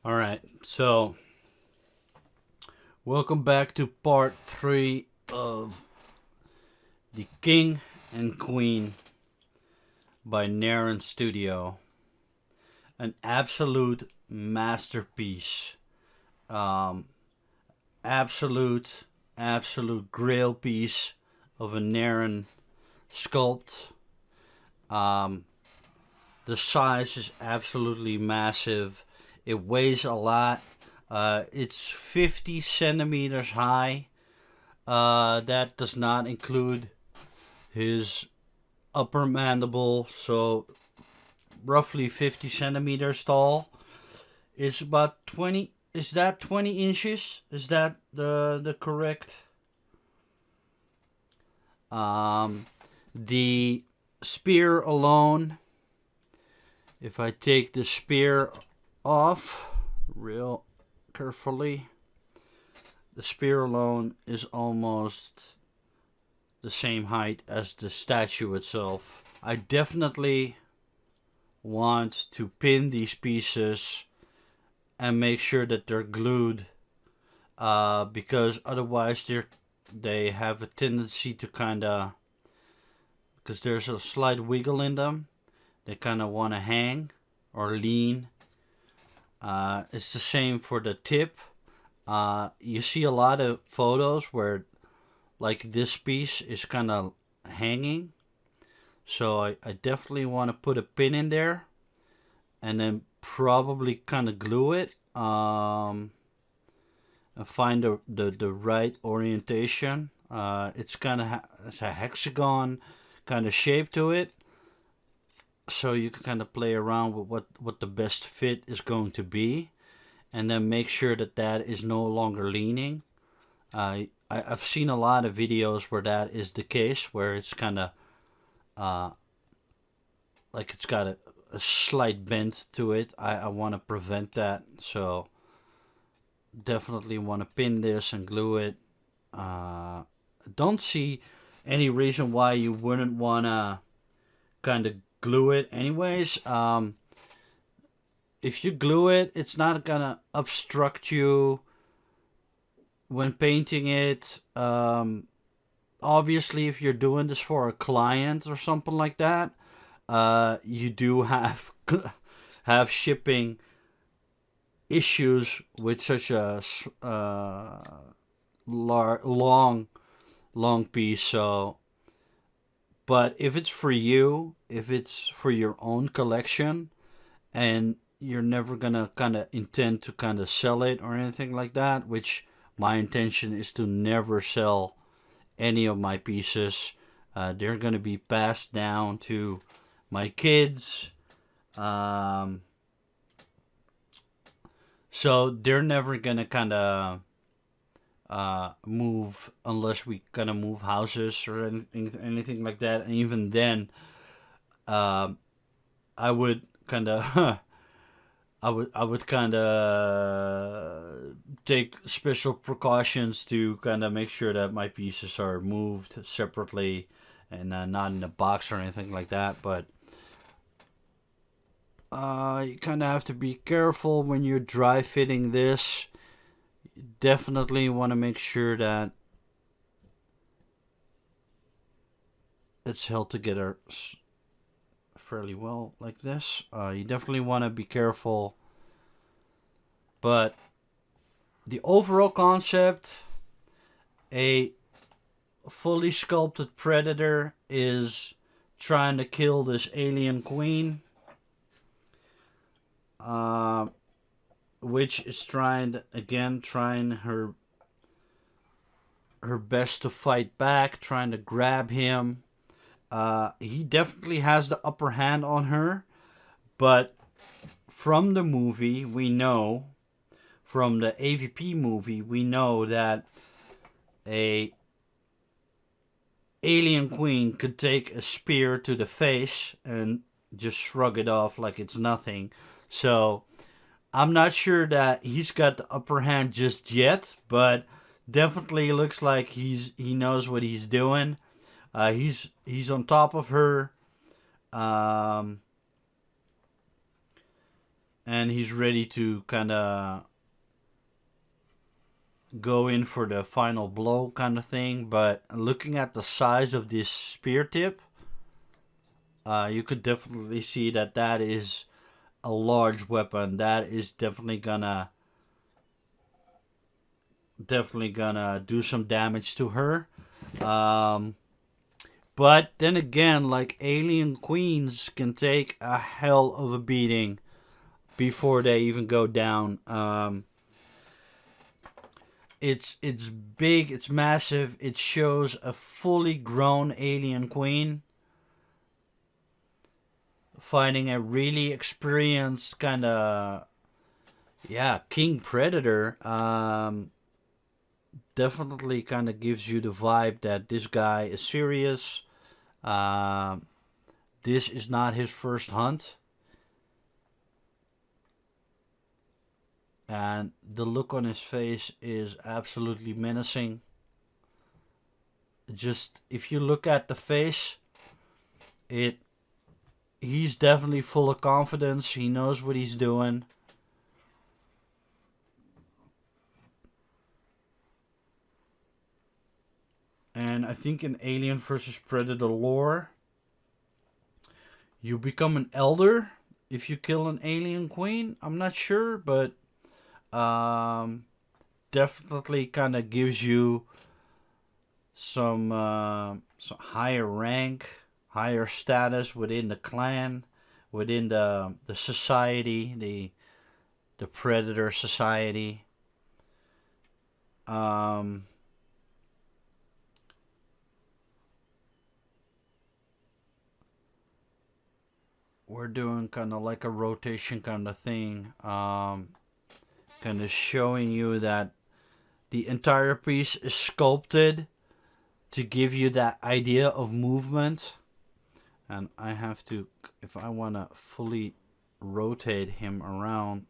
Alright, so welcome back to part 3 of The King and Queen by Narin Studio. An absolute masterpiece. Um, absolute grail piece of a Narin sculpt. The size is absolutely massive. It weighs a lot. It's 50 centimeters high. That does not include his upper mandible, so roughly 50 centimeters tall. It's about 20. Is that 20 inches? Is that the correct? The spear alone. If I take the spear off real carefully, the spear alone is almost the same height as the statue itself. I definitely want to pin these pieces and make sure that they're glued, because otherwise they have a tendency to kind of, because there's a slight wiggle in them, they kind of want to hang or lean. It's the same for the tip. You see a lot of photos where like this piece is kind of hanging. So I definitely want to put a pin in there and then probably kind of glue it, and find the right orientation. It's kind of it's a hexagon kind of shape to it. So you can kind of play around with what the best fit is going to be, and then make sure that is no longer leaning. I've seen a lot of videos where that is the case, where it's kind of like it's got a slight bend to it. I want to prevent that, so definitely want to pin this and glue it. Don't see any reason why you wouldn't want to kind of glue it anyways. If you glue it, it's not gonna obstruct you when painting it. Obviously, if you're doing this for a client or something like that, you do have shipping issues with such a long piece. So, but if it's for you, if it's for your own collection, and you're never gonna kind of intend to kind of sell it or anything like that, which my intention is to never sell any of my pieces. They're gonna be passed down to my kids. So they're never gonna kind of move unless we kind of move houses or anything like that. And even then, I would kind of I would kind of take special precautions to kind of make sure that my pieces are moved separately and not in a box or anything like that. But you kind of have to be careful when you're dry fitting this. You definitely want to make sure that it's held together fairly well like this. You definitely want to be careful, but the overall concept, a fully sculpted predator is trying to kill this alien queen, which is trying her best to fight back, trying to grab him. He definitely has the upper hand on her, but from the movie, we know, from the AVP movie, we know that a alien queen could take a spear to the face and just shrug it off like it's nothing. So I'm not sure that he's got the upper hand just yet, but definitely looks like he knows what he's doing. He's on top of her, and he's ready to kind of go in for the final blow kind of thing. But looking at the size of this spear tip, you could definitely see that that is a large weapon. That is definitely gonna do some damage to her. But then again, like, alien queens can take a hell of a beating before they even go down. It's big, it's massive. It shows a fully grown alien queen fighting a really experienced kind of, yeah, king predator. Definitely kind of gives you the vibe that this guy is serious. This is not his first hunt. And the look on his face is absolutely menacing. Just, if you look at the face, he's definitely full of confidence. He knows what he's doing. And I think in Alien vs. Predator lore, you become an elder if you kill an alien queen. I'm not sure, but definitely kind of gives you some higher rank, higher status within the clan, within the society, the predator society. We're doing kind of like a rotation kind of thing, kind of showing you that the entire piece is sculpted to give you that idea of movement. And I have to, if I want to fully rotate him around,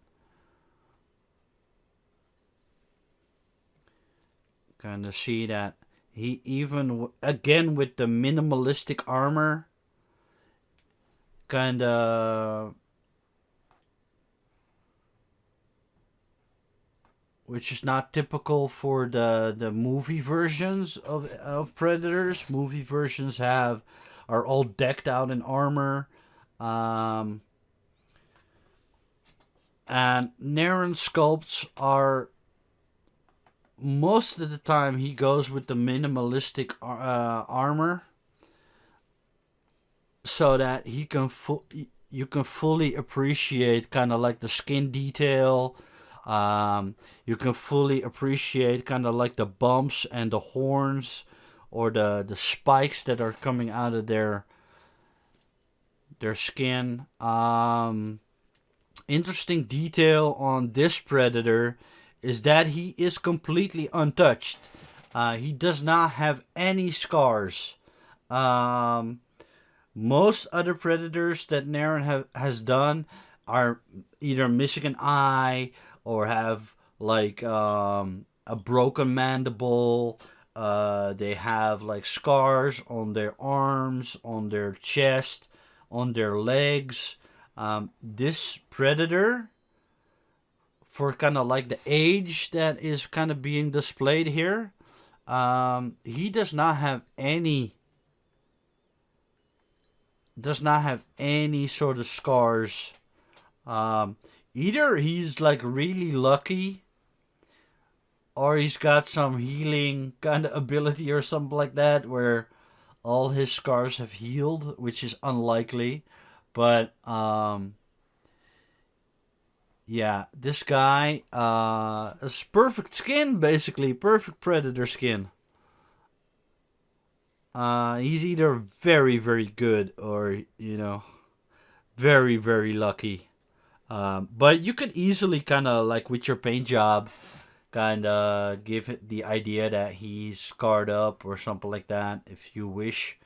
kind of see that he even, again with the minimalistic armor, kind of, which is not typical for the movie versions of Predators. Movie versions are all decked out in armor. And Narin sculpts are, most of the time he goes with the minimalistic armor, so that you can fully appreciate kind of like the skin detail. You can fully appreciate kind of like the bumps and the horns, or the spikes that are coming out of their skin. Interesting detail on this predator is that he is completely untouched. He does not have any scars. Most other predators that Narin has done are either missing an eye, or have like a broken mandible. They have like scars on their arms, on their chest, on their legs. This predator, for kind of like the age that is kind of being displayed here, he does not have any sort of scars. Either he's like really lucky, or he's got some healing kind of ability or something like that, where all his scars have healed, which is unlikely. But yeah, this guy is perfect skin, basically perfect predator skin. He's either very, very good, or, very, very lucky. But you could easily kind of, like with your paint job, kind of give it the idea that he's scarred up or something like that, if you wish.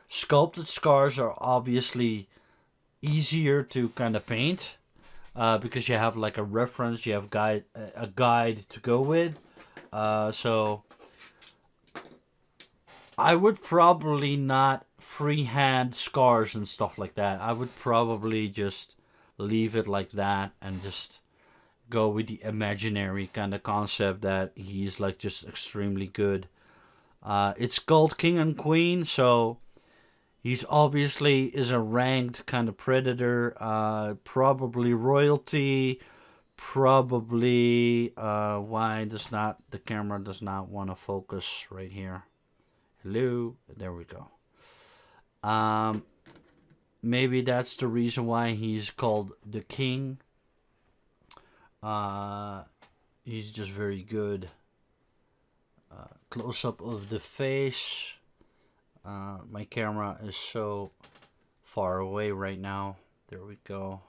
Sculpted scars are obviously easier to kind of paint, because you have like a reference, you have a guide to go with. So I would probably not freehand scars and stuff like that. I would probably just leave it like that and just go with the imaginary kind of concept that he's like just extremely good. It's called King and Queen, so he's obviously is a ranked kind of predator, probably royalty, probably why does not the camera does not want to focus right here. Hello, there we go. Maybe that's the reason why he's called the king. He's just very good. Close up of the face. My camera is so far away right now. There we go.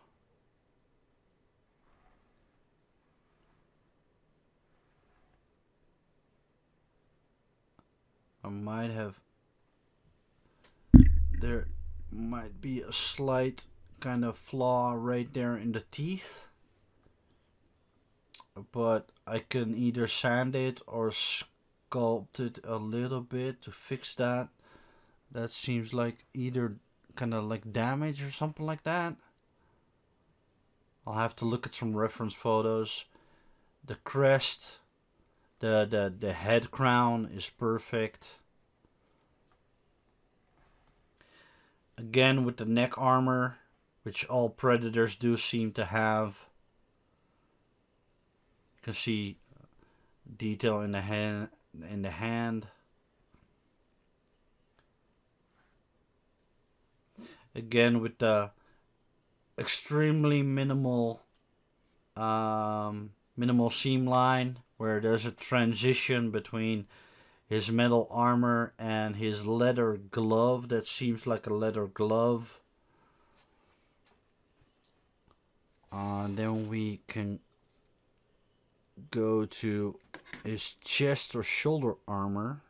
There might be a slight kind of flaw right there in the teeth, but I can either sand it or sculpt it a little bit to fix that. That seems like either kind of like damage or something like that. I'll have to look at some reference photos. The crest, the head crown is perfect. Again with the neck armor, which all predators do seem to have. You can see detail in the hand. Again with the extremely minimal seam line, where there's a transition between his metal armor and his leather glove that seems like a leather glove. Then we can go to his chest or shoulder armor.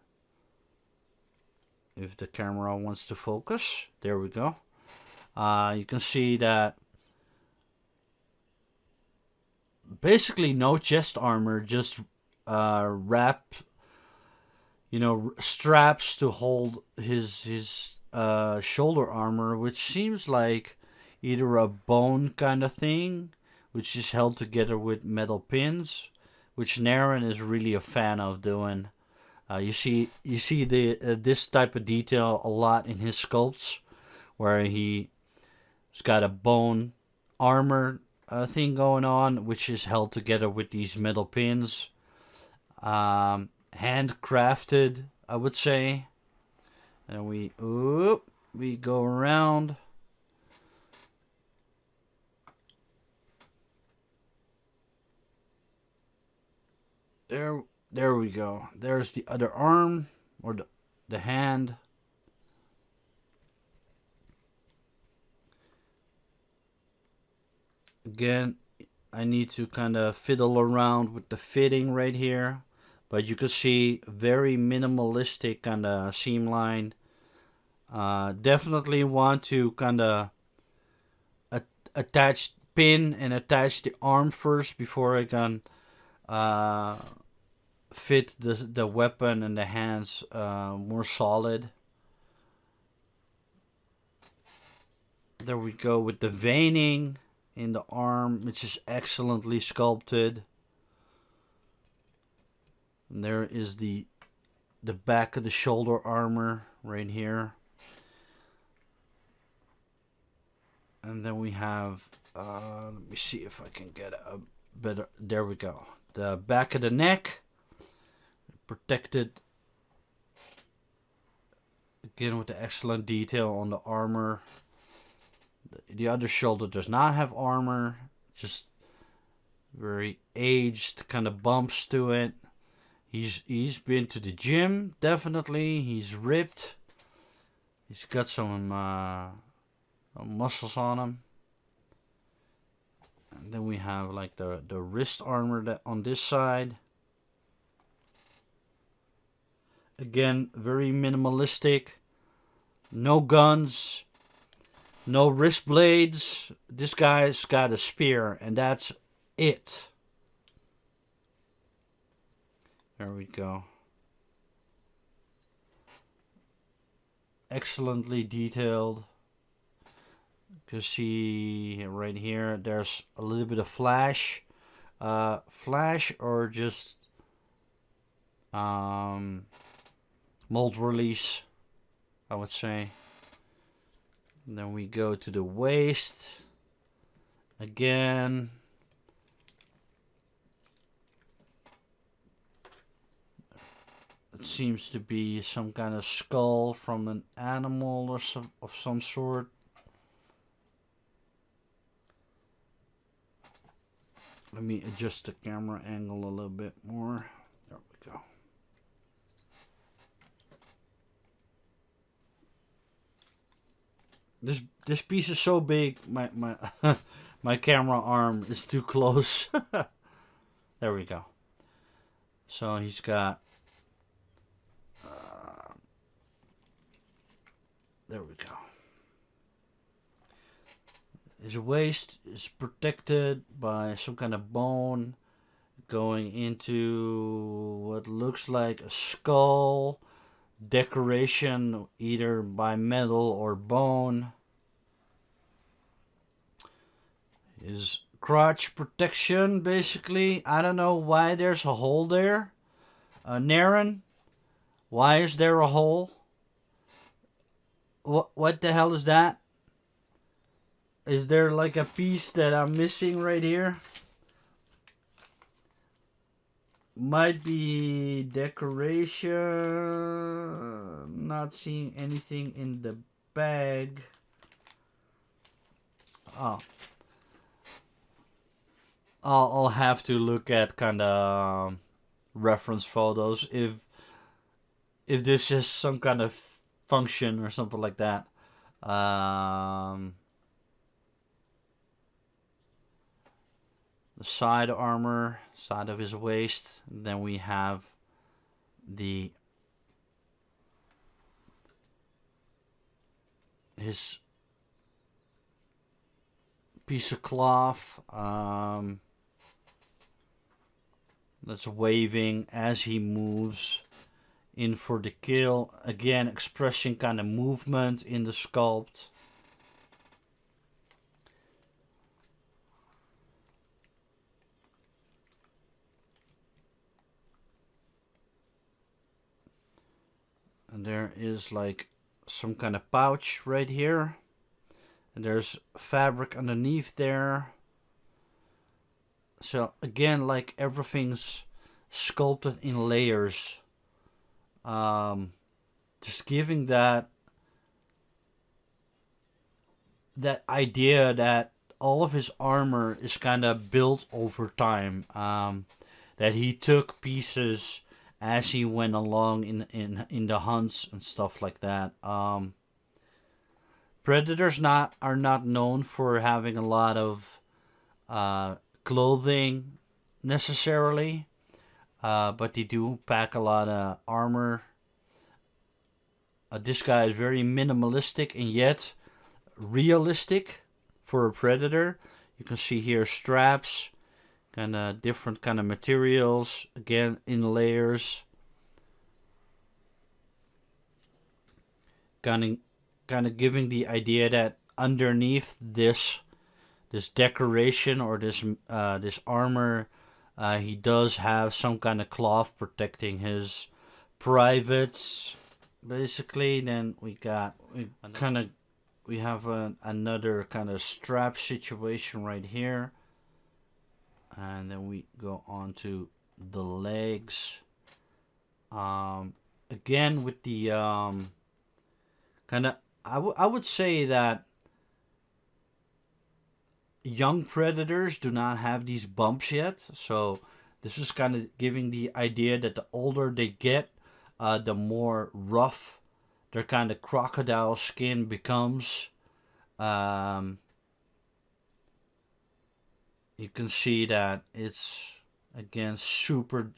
If the camera wants to focus. There we go. You can see that basically no chest armor, just straps to hold his shoulder armor, which seems like either a bone kind of thing, which is held together with metal pins, which Narin is really a fan of doing. You see this type of detail a lot in his sculpts, where he's got a bone armor thing going on, which is held together with these metal pins. Handcrafted, I would say. And we go around. There we go. There's the other arm, or the hand. Again, I need to kind of fiddle around with the fitting right here. But you can see very minimalistic kind of seam line. Definitely want to kind of pin and attach the arm first before I can fit the weapon and the hands more solid. There we go with the veining in the arm, which is excellently sculpted. And there is the back of the shoulder armor right here. And then we have, let me see if I can get a better, there we go. The back of the neck, protected again with the excellent detail on the armor. The other shoulder does not have armor, just very aged kind of bumps to it. He's been to the gym, definitely. He's ripped. He's got some muscles on him. And then we have like the wrist armor on this side. Again, very minimalistic. No guns. No wrist blades. This guy's got a spear, and that's it. There we go. Excellently detailed. can see right here, there's a little bit of flash. Flash or just mold release, I would say. And then we go to the waist. Again. It seems to be some kind of skull from an animal or of some sort. Let me adjust the camera angle a little bit more. There we go. This piece is so big, my my camera arm is too close. There we go. So he's got. There we go. His waist is protected by some kind of bone going into what looks like a skull decoration, either by metal or bone. His crotch protection, basically. I don't know why there's a hole there. Narin, why is there a hole? What the hell is that? Is there like a piece that I'm missing right here? Might be decoration. Not seeing anything in the bag. Oh. I'll have to look at kind of reference photos if this is some kind of function or something like that. The side armor, side of his waist. Then we have his piece of cloth that's waving as he moves in for the kill. Again, expressing kind of movement in the sculpt. And there is like some kind of pouch right here. And there's fabric underneath there. So again, like everything's sculpted in layers. Just giving that idea that all of his armor is kind of built over time. That he took pieces as he went along in the hunts and stuff like that. Predators are not known for having a lot of clothing necessarily, but they do pack a lot of armor. This guy is very minimalistic and yet realistic for a predator. You can see here straps, kind of different kind of materials, again in layers. Kind of giving the idea that underneath this decoration or this armor, he does have some kind of cloth protecting his privates, basically. Then we have another kind of strap situation right here, and then we go on to the legs. Again with the kind of, I would say that young predators do not have these bumps yet. So this is kind of giving the idea that the older they get, the more rough their kind of crocodile skin becomes. You can see that it's, again, super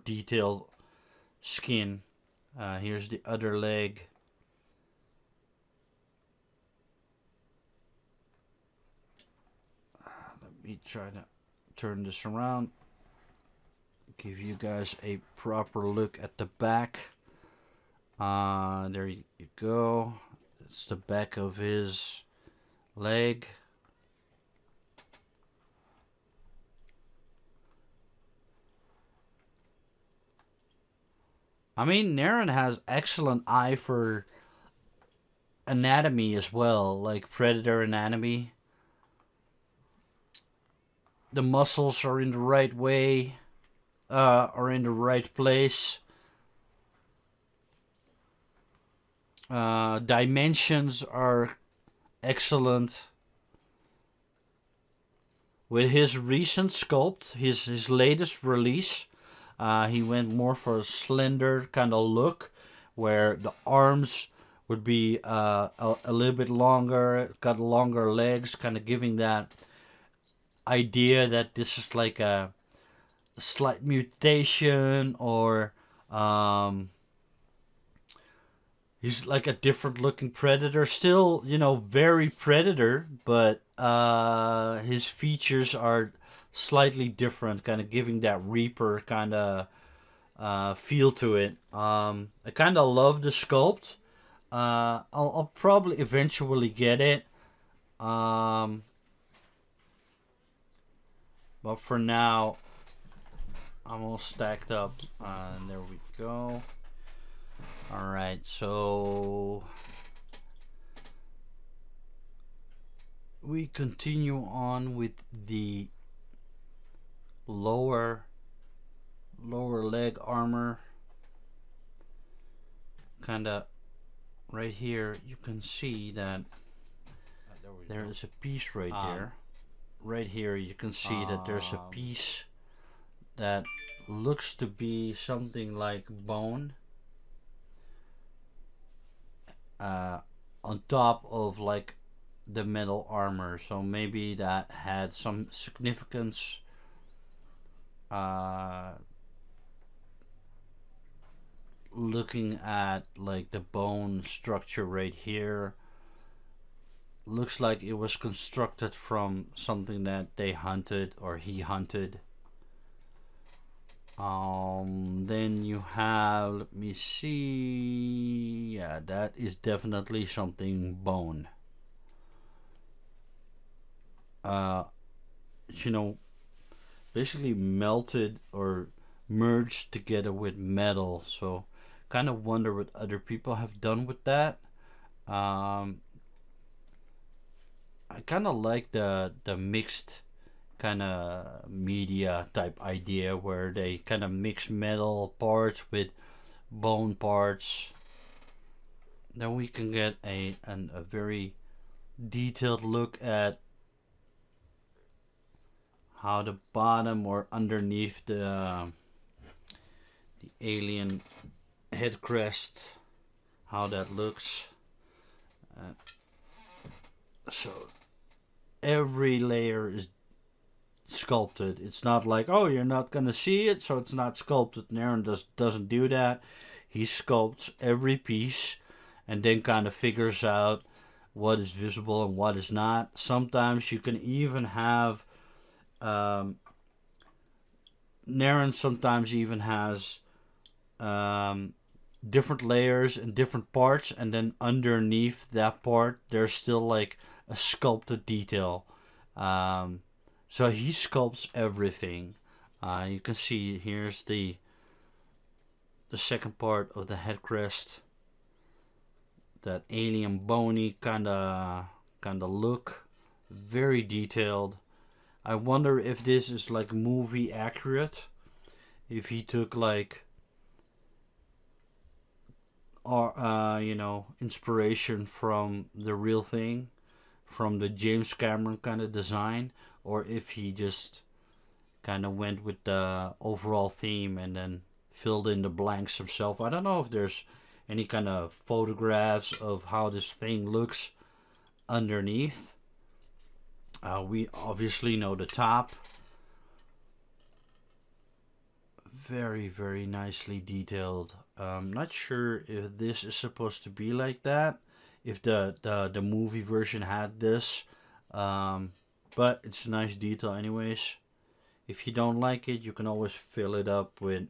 detailed skin. Here's the other leg. Let me try to turn this around, give you guys a proper look at the back. There you go. It's the back of his leg. I mean, Narin has excellent eye for anatomy as well, like predator anatomy. The muscles are in the right way, are in the right place. Dimensions are excellent. With his recent sculpt, his latest release, he went more for a slender kind of look, where the arms would be a little bit longer, got longer legs, kind of giving that idea that this is like a slight mutation, or he's like a different looking predator. Still, very predator, but his features are slightly different, kind of giving that Reaper kind of feel to it. I kind of love the sculpt. I'll probably eventually get it. But for now, I'm all stacked up. And there we go. Alright, so we continue on with the lower leg armor. Kinda right here you can see that there is a piece right there. Right here you can see that there's a piece that looks to be something like bone on top of like the metal armor, so maybe that had some significance. Looking at like the bone structure right here, looks like it was constructed from something that they hunted or he hunted. Then you have, let me see, yeah, that is definitely something bone. Basically melted or merged together with metal. So kind of wonder what other people have done with that. I kind of like the mixed kind of media type idea, where they kind of mix metal parts with bone parts. Then we can get a very detailed look at how the bottom or underneath the alien head crest, how that looks. So every layer is sculpted. It's not like, oh, you're not gonna see it, so it's not sculpted. Narin doesn't do that. He sculpts every piece and then kind of figures out what is visible and what is not. Sometimes you can even have Narin sometimes even has different layers and different parts, and then underneath that part there's still like a sculpted detail. So he sculpts everything. You can see here's the second part of the head crest, that alien bony kind of look, very detailed. I wonder if this is like movie accurate, if he took like inspiration from the real thing, from the James Cameron kind of design, or if he just kind of went with the overall theme and then filled in the blanks himself. I don't know if there's any kind of photographs of how this thing looks underneath. We obviously know the top. Very, very nicely detailed. Not sure if this is supposed to be like that, if the movie version had this, but it's a nice detail anyways. If you don't like it, you can always fill it up with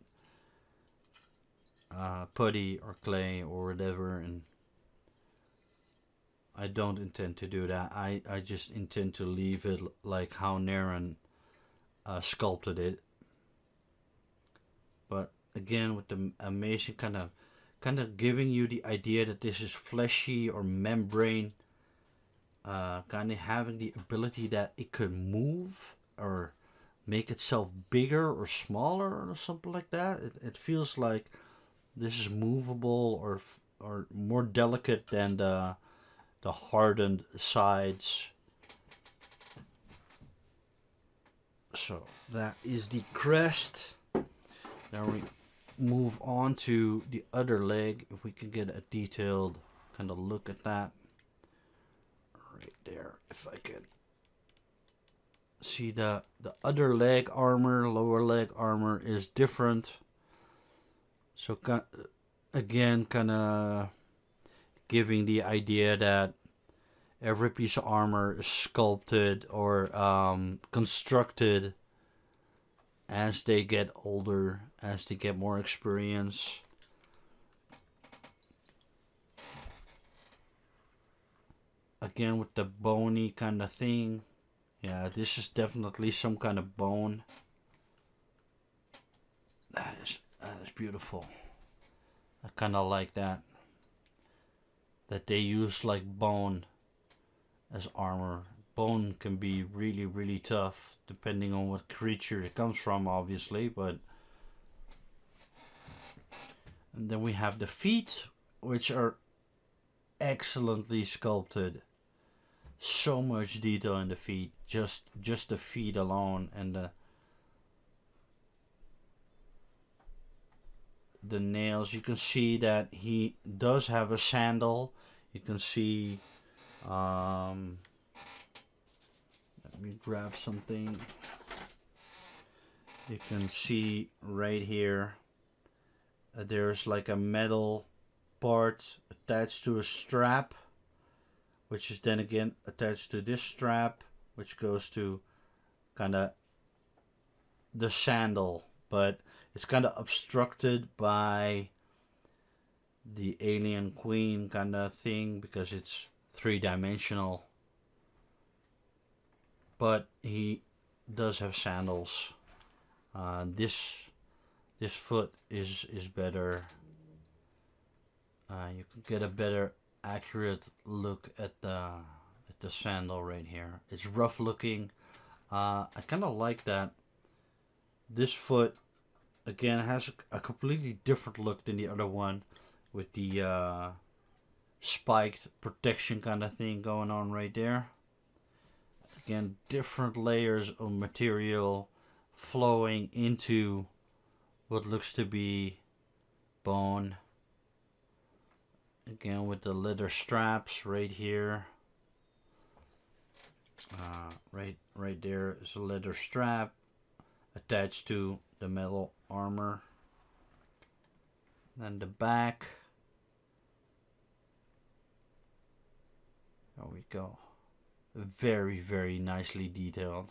putty or clay or whatever, and I don't intend to do that. I just intend to leave it like how Narin sculpted it. But again, with the amazing kind of giving you the idea that this is fleshy or membrane, kind of having the ability that it could move or make itself bigger or smaller or something like that. It feels like this is movable or more delicate than the hardened sides. So that is the crest. Now we move on to the other leg. If we can get a detailed kind of look at that. Right there. If I can see the other leg armor, lower leg armor is different. So again, kind of giving the idea that every piece of armor is sculpted or constructed as they get older, as they get more experience. Again, with the bony kind of thing. Yeah, this is definitely some kind of bone. That is beautiful. I kind of like that. That they use like bone as armor. Bone can be really, really tough depending on what creature it comes from, obviously. But and then we have the feet, which are excellently sculpted. So much detail in the feet, just the feet alone, and the nails. You can see that he does have a sandal. You can see, let me grab something. You can see right here, there's like a metal part attached to a strap, which is then again attached to this strap, which goes to kind of the sandal, but it's kind of obstructed by the alien queen kind of thing because it's three-dimensional. But he does have sandals. This foot is better. You can get a better accurate look at the sandal right here. It's rough looking. I kind of like that. This foot again has a completely different look than the other one, with the spiked protection kind of thing going on right there. Again, different layers of material flowing into what looks to be bone. Again, with the leather straps right here. Right there is a leather strap attached to the metal armor. Then the back. There we go. Very, very nicely detailed.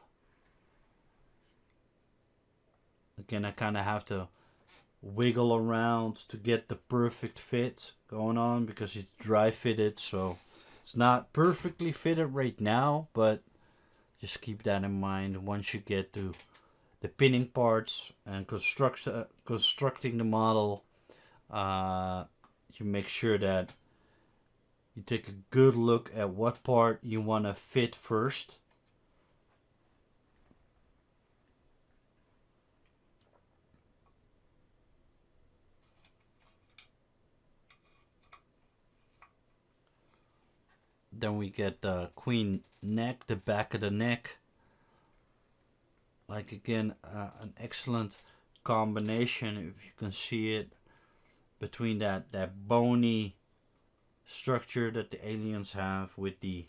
Again, I kind of have to wiggle around to get the perfect fit going on because it's dry fitted, so it's not perfectly fitted right now, but just keep that in mind once you get to the pinning parts and constructing the model. You make sure that you take a good look at what part you want to fit first. Then we get the queen neck, the back of the neck. Like again, an excellent combination, if you can see it, between that bony structure that the aliens have with the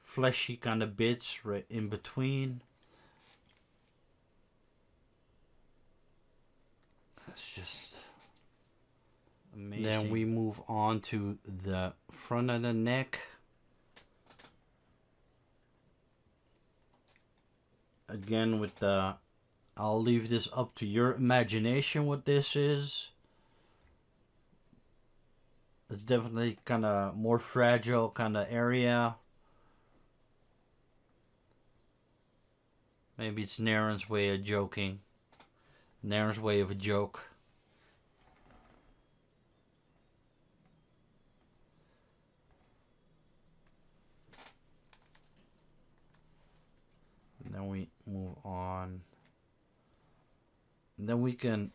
fleshy kind of bits right in between. That's just amazing. Then we move on to the front of the neck. Again, with the, I'll leave this up to your imagination what this is. It's definitely kind of more fragile kind of area. Maybe it's Narin's way of joking. Narin's way of a joke. And then we move on. And then we can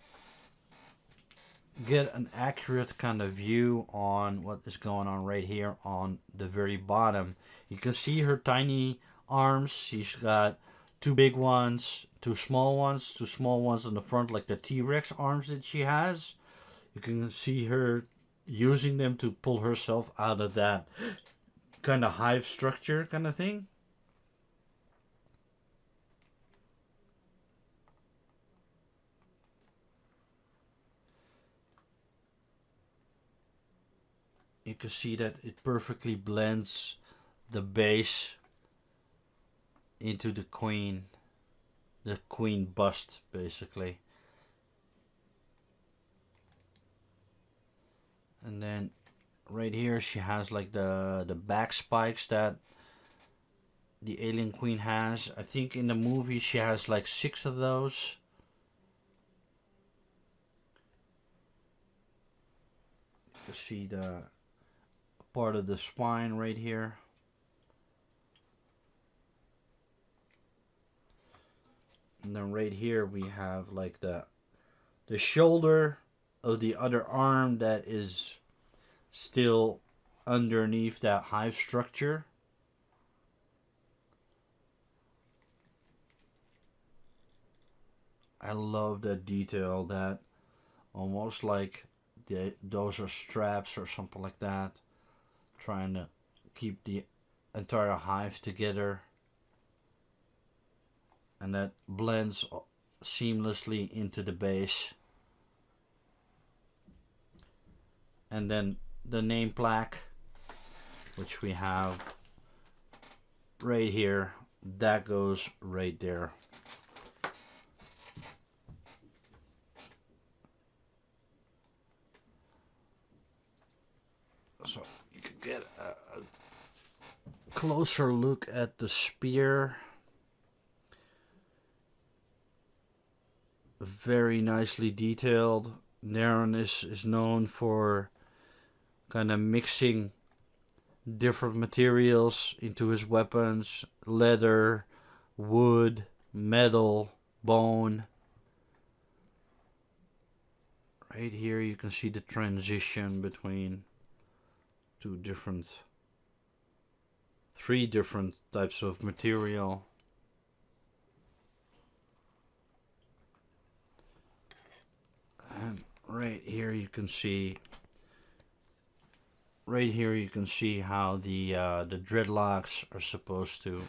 get an accurate kind of view on what is going on right here on the very bottom. You can see her tiny arms. She's got two big ones, two small ones on the front, like the T-Rex arms that she has. You can see her using them to pull herself out of that kind of hive structure kind of thing. You can see that it perfectly blends the base into the queen bust, basically. And then right here she has like the back spikes that the alien queen has. I think in the movie she has like 6 of those. You can see the part of the spine right here. And then right here we have like the shoulder of the other arm that is still underneath that hive structure. I love that detail, that almost like those are straps or something like that, trying to keep the entire hive together, and that blends seamlessly into the base. And then the name plaque, which we have right here, that goes right there. So you can get a closer look at the spear. Very nicely detailed. Narin is known for kind of mixing different materials into his weapons: leather, wood, metal, bone. Right here you can see the transition between three different types of material. And right here you can see how the dreadlocks are supposed to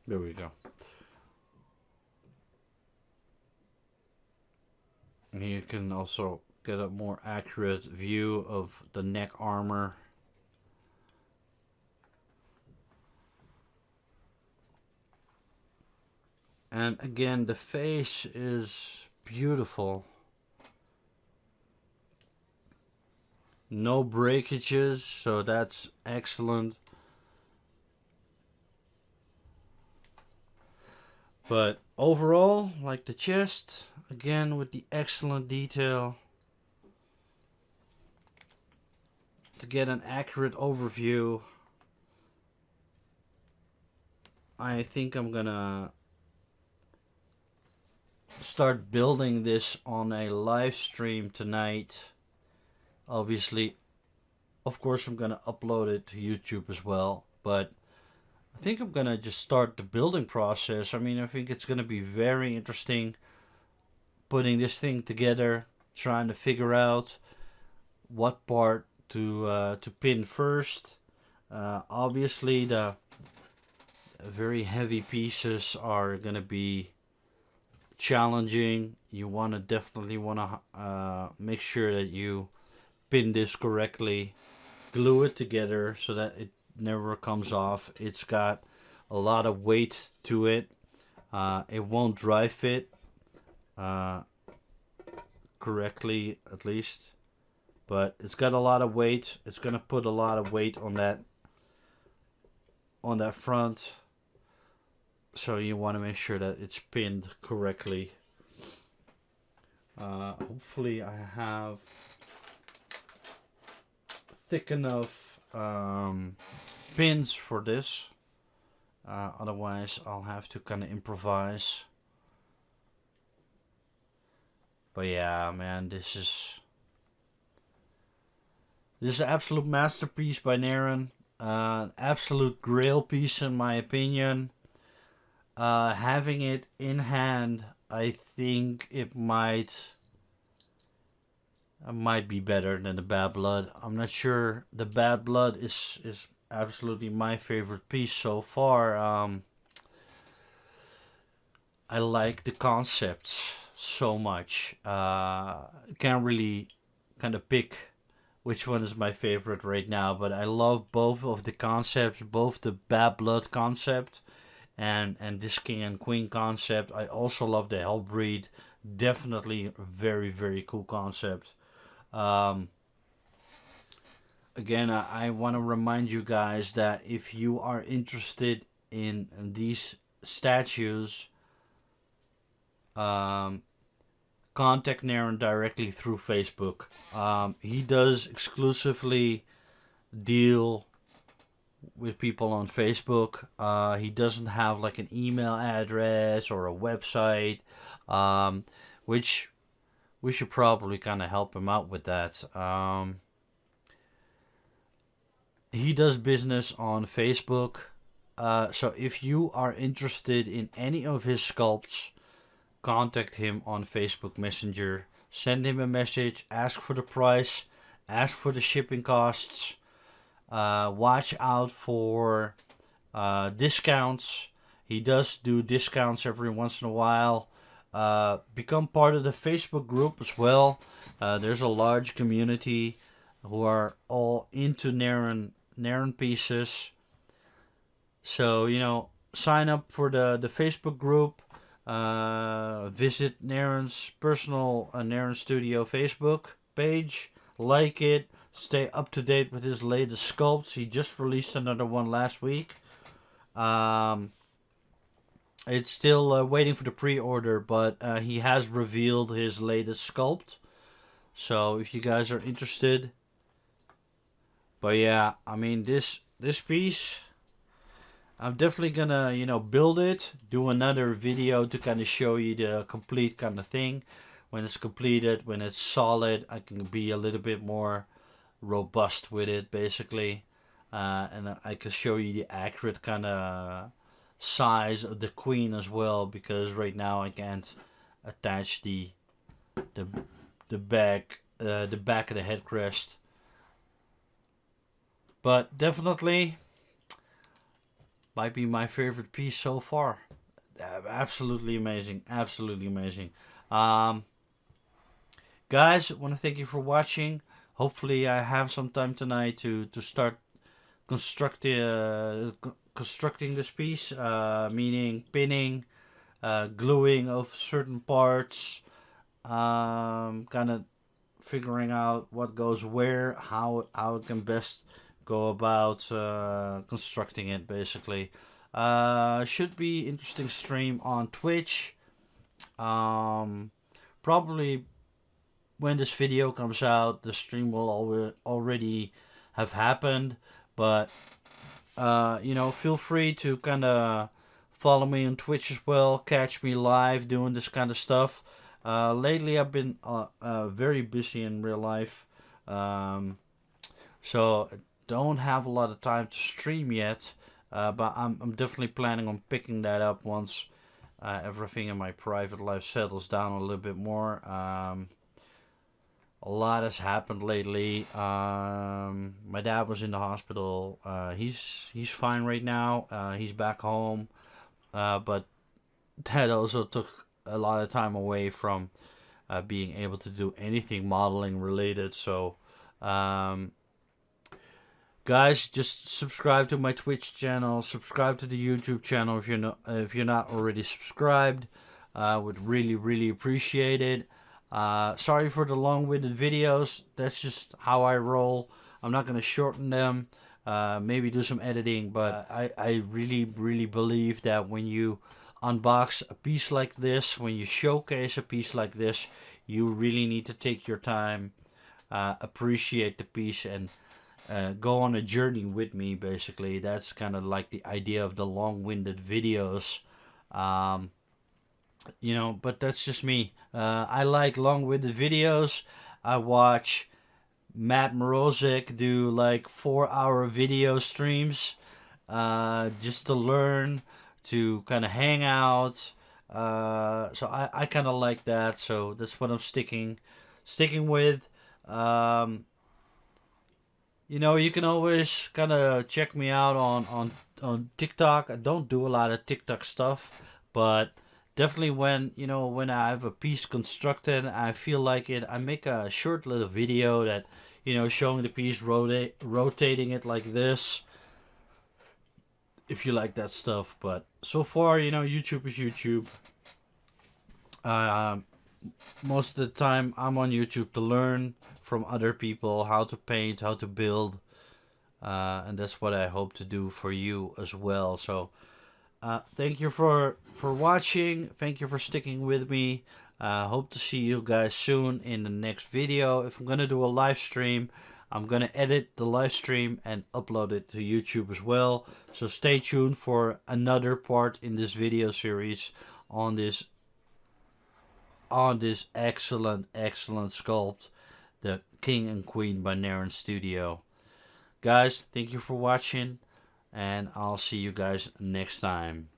There we go. And you can also get a more accurate view of the neck armor. And again, the face is beautiful. No breakages, so that's excellent. But overall, like the chest, again with the excellent detail. To get an accurate overview, I think I'm gonna start building this on a live stream tonight. Obviously, of course, I'm gonna upload it to YouTube as well, but I think I'm gonna just start the building process. I mean, I think it's gonna be very interesting putting this thing together, trying to figure out what part to pin first. Obviously, the very heavy pieces are gonna be challenging. You definitely wanna make sure that you pin this correctly, glue it together so that it never comes off. It's got a lot of weight to it. It won't dry fit correctly, at least, but it's got a lot of weight. It's gonna put a lot of weight on that front, so you want to make sure that it's pinned correctly. Hopefully I have thick enough pins for this. Otherwise I'll have to kind of improvise. But yeah, man, this is an absolute masterpiece by Narin. Absolute grail piece in my opinion. Having it in hand, I think it might be better than the Bad Blood. I'm not sure. The Bad Blood is absolutely my favorite piece so far. I like the concepts so much. Can't really kind of pick which one is my favorite right now, but I love both of the concepts, both the Bad Blood concept and this King and Queen concept. I also love the Hellbreed. Definitely a very, very cool concept. Again, I want to remind you guys that if you are interested in these statues, contact Narin directly through Facebook. He does exclusively deal with people on Facebook. He doesn't have like an email address or a website, which we should probably kind of help him out with that. He does business on Facebook. So if you are interested in any of his sculpts, contact him on Facebook Messenger. Send him a message. Ask for the price. Ask for the shipping costs. Watch out for discounts. He does do discounts every once in a while. Become part of the Facebook group as well. There's a large community who are all into Narin pieces. So, sign up for the Facebook group. Visit Narin's personal Narin Studio Facebook page. Like it. Stay up to date with his latest sculpts. He just released another one last week. It's still waiting for the pre-order, but he has revealed his latest sculpt. So if you guys are interested. But yeah, I mean this piece, I'm definitely gonna, build it, do another video to kind of show you the complete kind of thing. When it's completed, when it's solid, I can be a little bit more robust with it, basically. And I can show you the accurate kind of size of the Queen as well, because right now I can't attach the back of the headcrest. But definitely might be my favorite piece so far. Absolutely amazing. Absolutely amazing. Guys, I want to thank you for watching. Hopefully I have some time tonight to start constructing this piece. Meaning pinning, gluing of certain parts. Kind of figuring out what goes where, how it can best go about constructing it, basically. Should be interesting stream on Twitch. Probably when this video comes out, the stream will already have happened. But feel free to kind of follow me on Twitch as well. Catch me live doing this kind of stuff. Lately, I've been very busy in real life, so don't have a lot of time to stream yet, but I'm definitely planning on picking that up once everything in my private life settles down a little bit more. A lot has happened lately. My dad was in the hospital. He's fine right now. He's back home, but that also took a lot of time away from being able to do anything modeling related. So Guys, just subscribe to my Twitch channel. Subscribe to the YouTube channel if you're not already subscribed. Would really appreciate it. Sorry for the long-winded videos. That's just how I roll. I'm not gonna shorten them. Maybe do some editing, but I really believe that when you unbox a piece like this, when you showcase a piece like this, you really need to take your time, appreciate the piece, and go on a journey with me. Basically, that's kind of like the idea of the long-winded videos. You know, but that's just me. I like long-winded videos. I watch Matt Morozic do like 4-hour video streams, just to learn, to kind of hang out. So I kind of like that. So that's what I'm sticking with. You know, you can always kind of check me out on TikTok. I don't do a lot of TikTok stuff, but definitely when I have a piece constructed, I feel like it, I make a short little video that, showing the piece, rotating it like this. If you like that stuff, but so far, YouTube is YouTube. Most of the time I'm on YouTube to learn from other people how to paint, how to build, and that's what I hope to do for you as well. So thank you for watching. Thank you for sticking with me. Hope to see you guys soon in the next video. If I'm gonna do a live stream, I'm gonna edit the live stream and upload it to YouTube as well. So stay tuned for another part in this video series on this excellent sculpt, the King and Queen by Narin Studio. Guys, thank you for watching, and I'll see you guys next time.